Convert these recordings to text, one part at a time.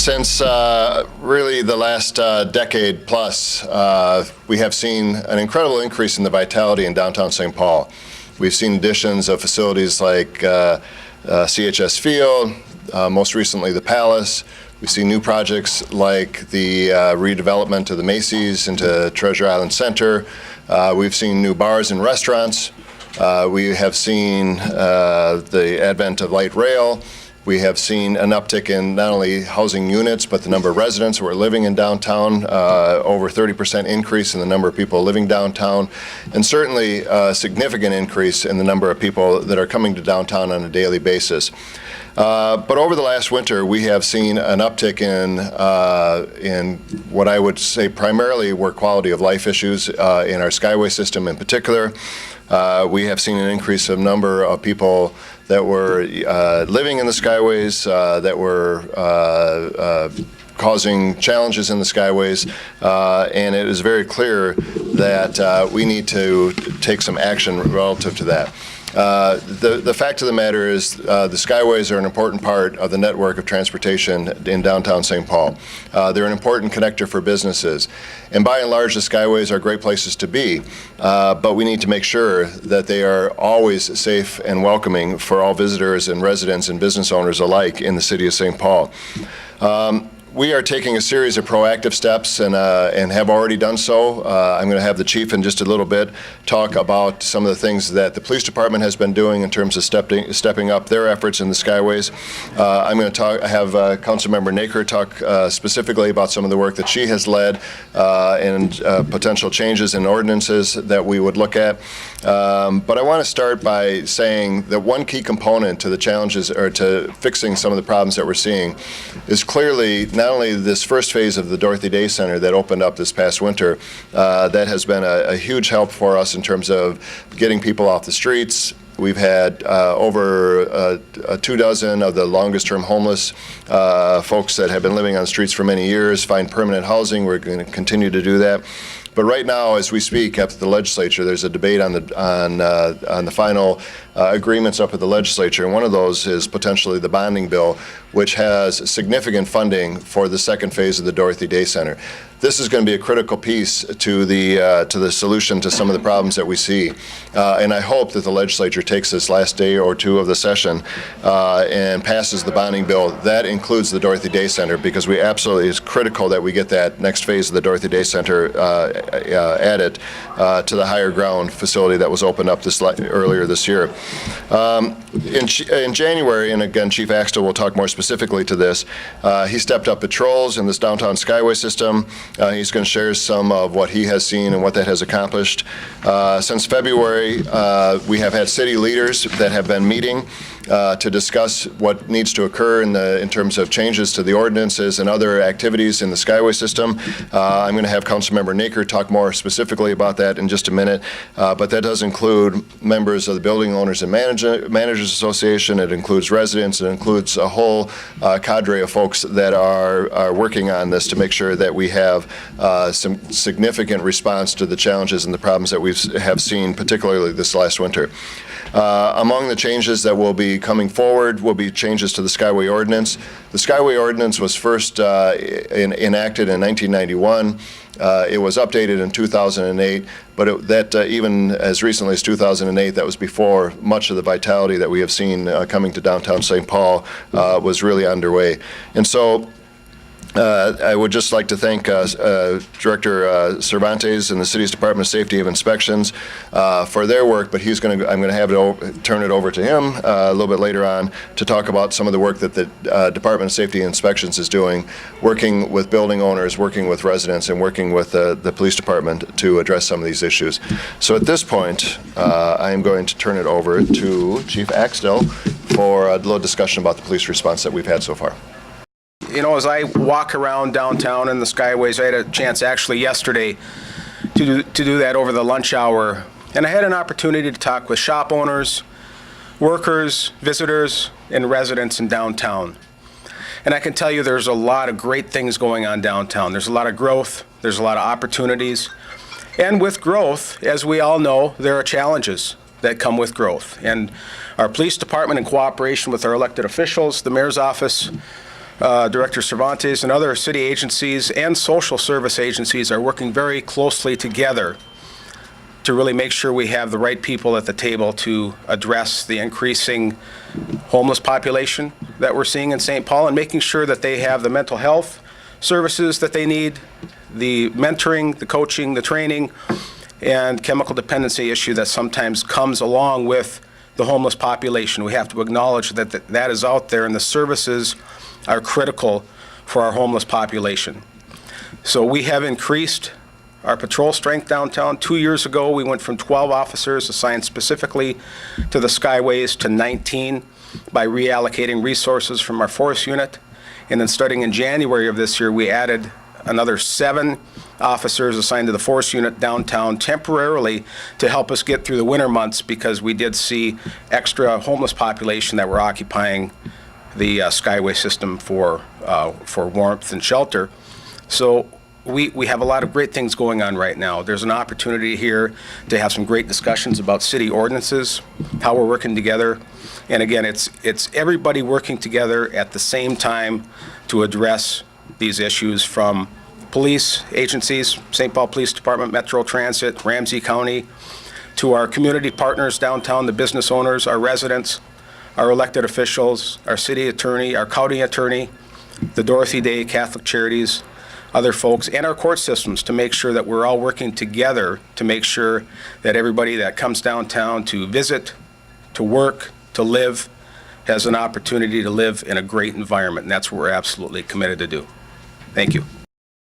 Since really the last decade plus, we have seen an incredible increase in the vitality in downtown St. Paul. We've seen additions of facilities like CHS Field, most recently the Palace. We see new projects like the redevelopment of the Macy's into Treasure Island Center. We've seen new bars and restaurants. We have seen the advent of light rail. We have seen an uptick in not only housing units, but the number of residents who are living in downtown, over 30% increase in the number of people living downtown, and certainly a significant increase in the number of people that are coming to downtown on a daily basis. But over the last winter, we have seen an uptick in what I would say primarily were quality of life issues in our Skyway system in particular. We have seen an increase of number of people that were living in the Skyways, that were causing challenges in the Skyways, and it is very clear that we need to take some action relative to that. The fact of the matter is the Skyways are an important part of the network of transportation in downtown St. Paul. They're an important connector for businesses. And by and large, the Skyways are great places to be, but we need to make sure that they are always safe and welcoming for all visitors and residents and business owners alike in the city of St. Paul. We are taking a series of proactive steps and have already done so. I'm going to have the chief in just a little bit talk about some of the things that the police department has been doing in terms of stepping up their efforts in the Skyways. I'm going to have Councilmember Noecker talk specifically about some of the work that she has led and potential changes in ordinances that we would look at. But I want to start by saying that one key component to the challenges or to fixing some of the problems that we're seeing is clearly not only this first phase of the Dorothy Day Center that opened up this past winter, that has been a huge help for us in terms of getting people off the streets. We've had over 24 of the longest term homeless folks that have been living on the streets for many years find permanent housing. We're going to continue to do that. But right now, as we speak, up at the legislature, there's a debate on the final agreements up at the legislature, and one of those is potentially the bonding bill, which has significant funding for the second phase of the Dorothy Day Center. This is going to be a critical piece to the solution to some of the problems that we see, and I hope that the legislature takes this last day or two of the session and passes the bonding bill. That includes the Dorothy Day Center, because we absolutely, it's critical that we get that next phase of the Dorothy Day Center added to the higher ground facility that was opened up earlier this year. In January, and again, Chief Axtell will talk more specifically to this, he stepped up patrols in this downtown Skyway system. He's going to share some of what he has seen and what that has accomplished. Since February, we have had city leaders that have been meeting to discuss what needs to occur in terms of changes to the ordinances and other activities in the Skyway system. I'm going to have Councilmember Noecker talk more specifically about that in just a minute, but that does include members of the Building Owners and Managers Association. It includes residents. It includes a whole cadre of folks that are working on this to make sure that we have some significant response to the challenges and the problems that we have seen, particularly this last winter. Among the changes that will be coming forward will be changes to the Skyway ordinance. The Skyway ordinance was first enacted in 1991. It was updated in 2008, but that even as recently as 2008, that was before much of the vitality that we have seen coming to downtown St. Paul was really underway. And so I would just like to thank Director Cervantes and the City's Department of Safety of Inspections for their work, but I'm going to have turn it over to him a little bit later on to talk about some of the work that the Department of Safety and Inspections is doing, working with building owners, working with residents, and working with the police department to address some of these issues. So at this point, I am going to turn it over to Chief Axtell for a little discussion about the police response that we've had so far. You know, as I walk around downtown in the Skyways, I had a chance actually yesterday to do that over the lunch hour, and I had an opportunity to talk with shop owners, workers, visitors, and residents in downtown. And I can tell you there's a lot of great things going on downtown. There's a lot of growth, there's a lot of opportunities, and with growth, as we all know, there are challenges that come with growth. And our police department, in cooperation with our elected officials, the mayor's office, Director Cervantes and other city agencies and social service agencies are working very closely together to really make sure we have the right people at the table to address the increasing homeless population that we're seeing in St. Paul, and making sure that they have the mental health services that they need, the mentoring, the coaching, the training, and chemical dependency issue that sometimes comes along with the homeless population. We have to acknowledge that that is out there, and the services are critical for our homeless population. So we have increased our patrol strength downtown. 2 years ago, we went from 12 officers assigned specifically to the Skyways to 19 by reallocating resources from our force unit. And then starting in January of this year, we added another 7 officers assigned to the force unit downtown temporarily to help us get through the winter months, because we did see extra homeless population that were occupying the Skyway system for warmth and shelter. So we have a lot of great things going on right now. There's an opportunity here to have some great discussions about city ordinances, how we're working together. And again, it's everybody working together at the same time to address these issues, from police agencies, St. Paul Police Department, Metro Transit, Ramsey County, to our community partners downtown, the business owners, our residents, our elected officials, our city attorney, our county attorney, the Dorothy Day Catholic Charities, other folks, and our court systems, to make sure that we're all working together to make sure that everybody that comes downtown to visit, to work, to live, has an opportunity to live in a great environment. And that's what we're absolutely committed to do. Thank you.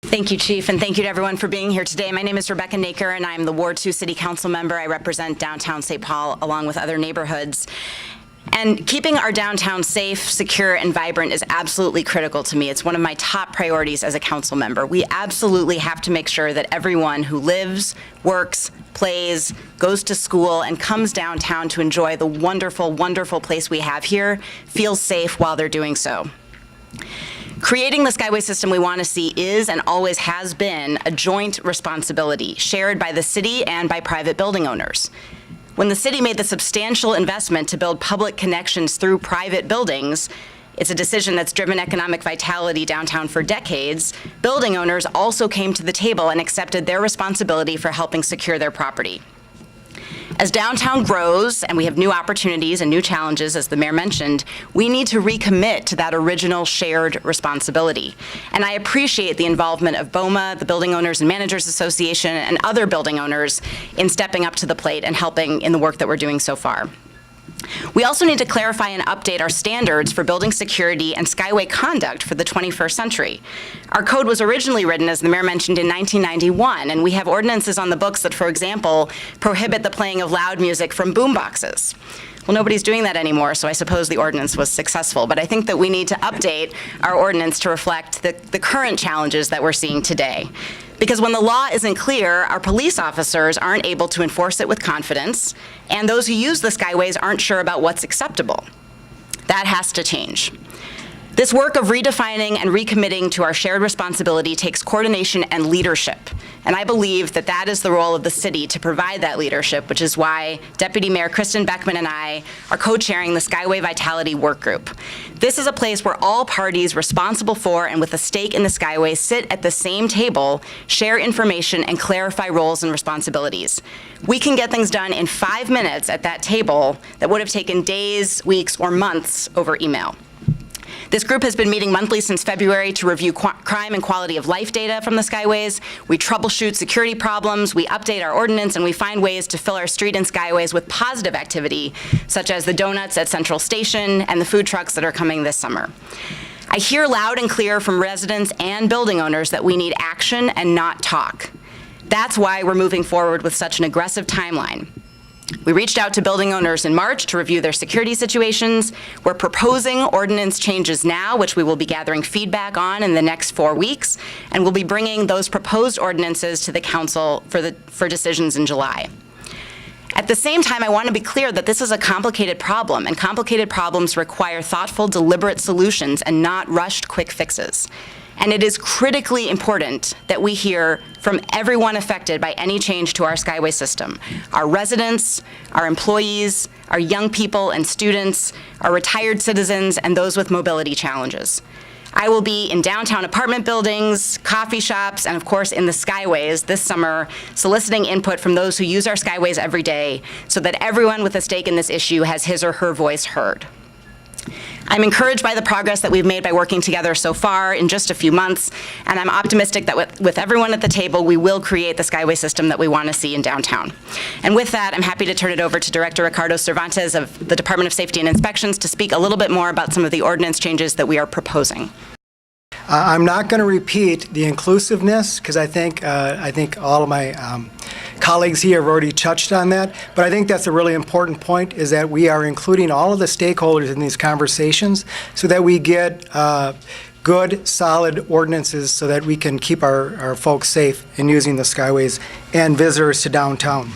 Thank you, Chief, and thank you to everyone for being here today. My name is Rebecca Noecker, and I'm the Ward 2 City Council member. I represent downtown St. Paul along with other neighborhoods. And keeping our downtown safe, secure, and vibrant is absolutely critical to me. It's one of my top priorities as a council member. We absolutely have to make sure that everyone who lives, works, plays, goes to school, and comes downtown to enjoy the wonderful, wonderful place we have here feels safe while they're doing so. Creating the Skyway system we want to see is, and always has been, a joint responsibility shared by the city and by private building owners. When the city made the substantial investment to build public connections through private buildings, it's a decision that's driven economic vitality downtown for decades. Building owners also came to the table and accepted their responsibility for helping secure their property. As downtown grows and we have new opportunities and new challenges, as the mayor mentioned, we need to recommit to that original shared responsibility. And I appreciate the involvement of BOMA, the Building Owners and Managers Association, and other building owners in stepping up to the plate and helping in the work that we're doing so far. We also need to clarify and update our standards for building security and Skyway conduct for the 21st century. Our code was originally written, as the mayor mentioned, in 1991, and we have ordinances on the books that, for example, prohibit the playing of loud music from boomboxes. Well, nobody's doing that anymore, so I suppose the ordinance was successful. But I think that we need to update our ordinance to reflect the current challenges that we're seeing today. Because when the law isn't clear, our police officers aren't able to enforce it with confidence, and those who use the Skyways aren't sure about what's acceptable. That has to change. This work of redefining and recommitting to our shared responsibility takes coordination and leadership. And I believe that that is the role of the city to provide that leadership, which is why Deputy Mayor Kristin, Beckmann, and I are co-chairing the Skyway Vitality Work Group. This is a place where all parties responsible for and with a stake in the Skyway sit at the same table, share information, and clarify roles and responsibilities. We can get things done in 5 minutes at that table that would have taken days, weeks, or months over email. This group has been meeting monthly since February to review crime and quality of life data from the Skyways. We troubleshoot security problems, we update our ordinance, and we find ways to fill our street and Skyways with positive activity, such as the donuts at Central Station and the food trucks that are coming this summer. I hear loud and clear from residents and building owners that we need action and not talk. That's why we're moving forward with such an aggressive timeline. We reached out to building owners in March to review their security situations. We're proposing ordinance changes now, which we will be gathering feedback on in the next 4 weeks, and we'll be bringing those proposed ordinances to the council for decisions in July. At the same time, I want to be clear that this is a complicated problem, and complicated problems require thoughtful, deliberate solutions and not rushed quick fixes. And it is critically important that we hear from everyone affected by any change to our Skyway system: our residents, our employees, our young people and students, our retired citizens, and those with mobility challenges. I will be in downtown apartment buildings, coffee shops, and of course in the Skyways this summer, soliciting input from those who use our Skyways every day so that everyone with a stake in this issue has his or her voice heard. I'm encouraged by the progress that we've made by working together so far in just a few months, and I'm optimistic that with everyone at the table, we will create the Skyway system that we want to see in downtown. And with that, I'm happy to turn it over to Director Ricardo Cervantes of the Department of Safety and Inspections to speak a little bit more about some of the ordinance changes that we are proposing. I'm not going to repeat the inclusiveness because I think all of my colleagues here have already touched on that, but I think that's a really important point, is that we are including all of the stakeholders in these conversations so that we get good, solid ordinances so that we can keep our folks safe in using the Skyways and visitors to downtown.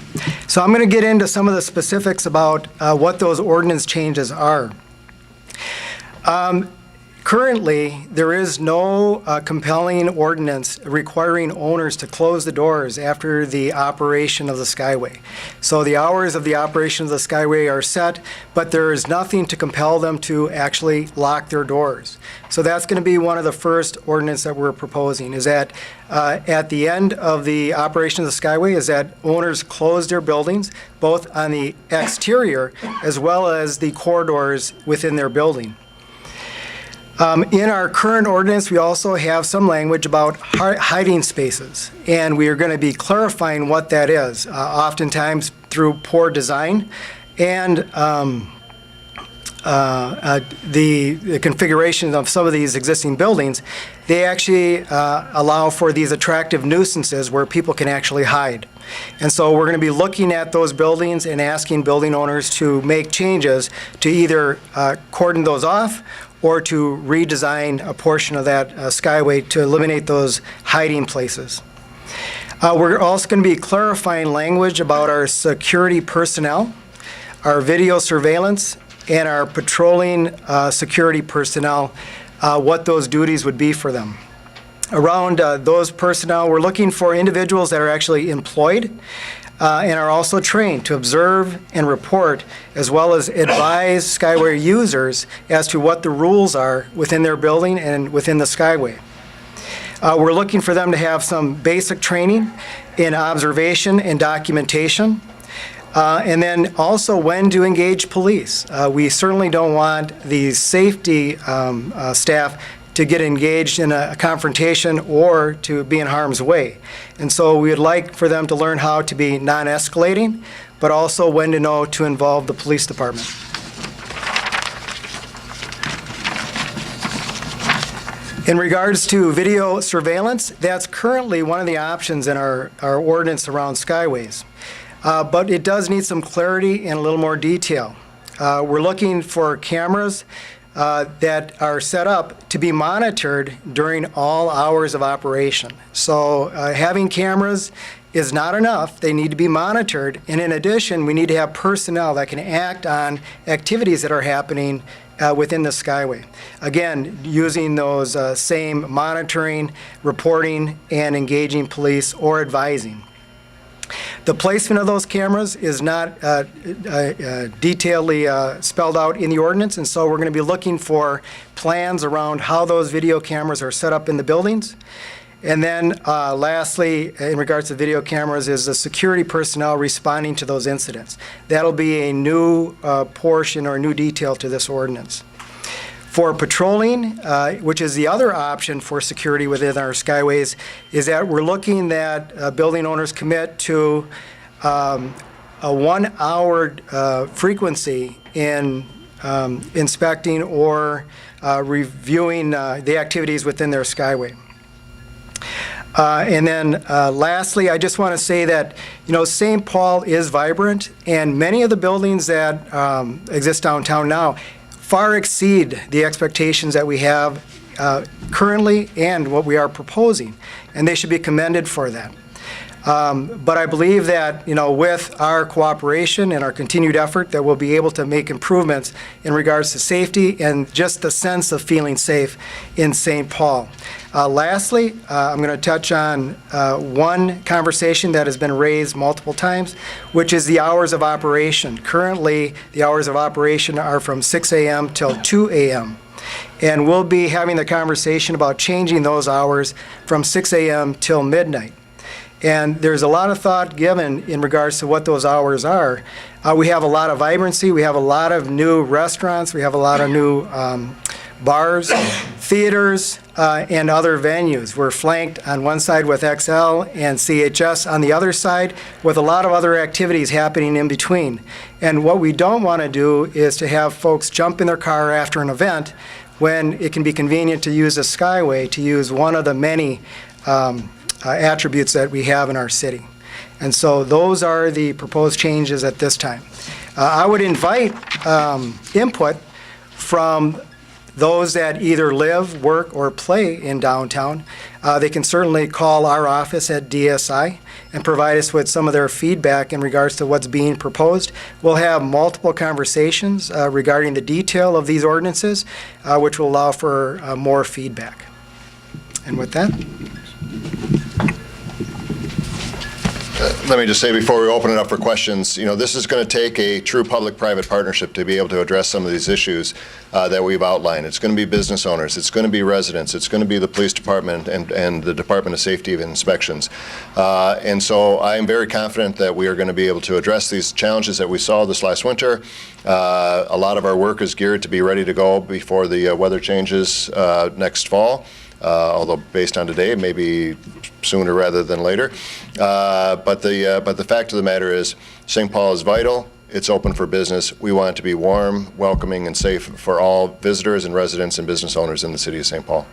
So I'm going to get into some of the specifics about what those ordinance changes are. Currently, there is no compelling ordinance requiring owners to close the doors after the operation of the Skyway. So the hours of the operation of the Skyway are set, but there is nothing to compel them to actually lock their doors. So that's going to be one of the first ordinance that we're proposing, is that at the end of the operation of the Skyway, is that owners close their buildings, both on the exterior as well as the corridors within their building. In our current ordinance, we also have some language about hiding spaces, and we are going to be clarifying what that is, oftentimes through poor design and the configuration of some of these existing buildings. They actually allow for these attractive nuisances where people can actually hide. And so we're going to be looking at those buildings and asking building owners to make changes to either cordon those off or to redesign a portion of that Skyway to eliminate those hiding places. We're also going to be clarifying language about our security personnel, our video surveillance, and our patrolling security personnel, what those duties would be for them. Around those personnel, we're looking for individuals that are actually employed and are also trained to observe and report, as well as advise Skyway users as to what the rules are within their building and within the Skyway. We're looking for them to have some basic training in observation and documentation, and then also when to engage police. We certainly don't want the safety staff to get engaged in a confrontation or to be in harm's way. And so we would like for them to learn how to be non-escalating, but also when to know to involve the police department. In regards to video surveillance, that's currently one of the options in our ordinance around Skyways. But it does need some clarity and a little more detail. We're looking for cameras that are set up to be monitored during all hours of operation. So having cameras is not enough. They need to be monitored. And in addition, we need to have personnel that can act on activities that are happening within the Skyway. Again, using those same monitoring, reporting, and engaging police or advising. The placement of those cameras is not detailedly spelled out in the ordinance, and so we're going to be looking for plans around how those video cameras are set up in the buildings. And then lastly, in regards to video cameras, is the security personnel responding to those incidents. That'll be a new portion or a new detail to this ordinance. For patrolling, which is the other option for security within our Skyways, is that we're looking that building owners commit to a 1 hour frequency in inspecting or reviewing the activities within their Skyway. And then lastly, I just want to say that, St. Paul is vibrant, and many of the buildings that exist downtown now far exceed the expectations that we have currently and what we are proposing, and they should be commended for that. But I believe that, with our cooperation and our continued effort, that we'll be able to make improvements in regards to safety and just the sense of feeling safe in St. Paul. Lastly, I'm going to touch on one conversation that has been raised multiple times, which is the hours of operation. Currently, the hours of operation are from 6 a.m. till 2 a.m. And we'll be having the conversation about changing those hours from 6 a.m. till midnight. And there's a lot of thought given in regards to what those hours are. We have a lot of vibrancy. We have a lot of new restaurants. We have a lot of new bars, theaters, and other venues. We're flanked on one side with XL and CHS on the other side, with a lot of other activities happening in between. And what we don't want to do is to have folks jump in their car after an event when it can be convenient to use a Skyway, to use one of the many attributes that we have in our city. And so those are the proposed changes at this time. I would invite input from those that either live, work, or play in downtown. They can certainly call our office at DSI and provide us with some of their feedback in regards to what's being proposed. We'll have multiple conversations regarding the detail of these ordinances, which will allow for more feedback. And with that, Let me just say before we open it up for questions, this is going to take a true public-private partnership to be able to address some of these issues that we've outlined. It's going to be business owners, it's going to be residents, it's going to be the police department and the Department of Safety and Inspections. And so I am very confident that we are going to be able to address these challenges that we saw this last winter. A lot of our work is geared to be ready to go before the weather changes next fall. Although based on today, maybe sooner rather than later. But the fact of the matter is, St. Paul is vital. It's open for business. We want it to be warm, welcoming, and safe for all visitors and residents and business owners in the city of St. Paul.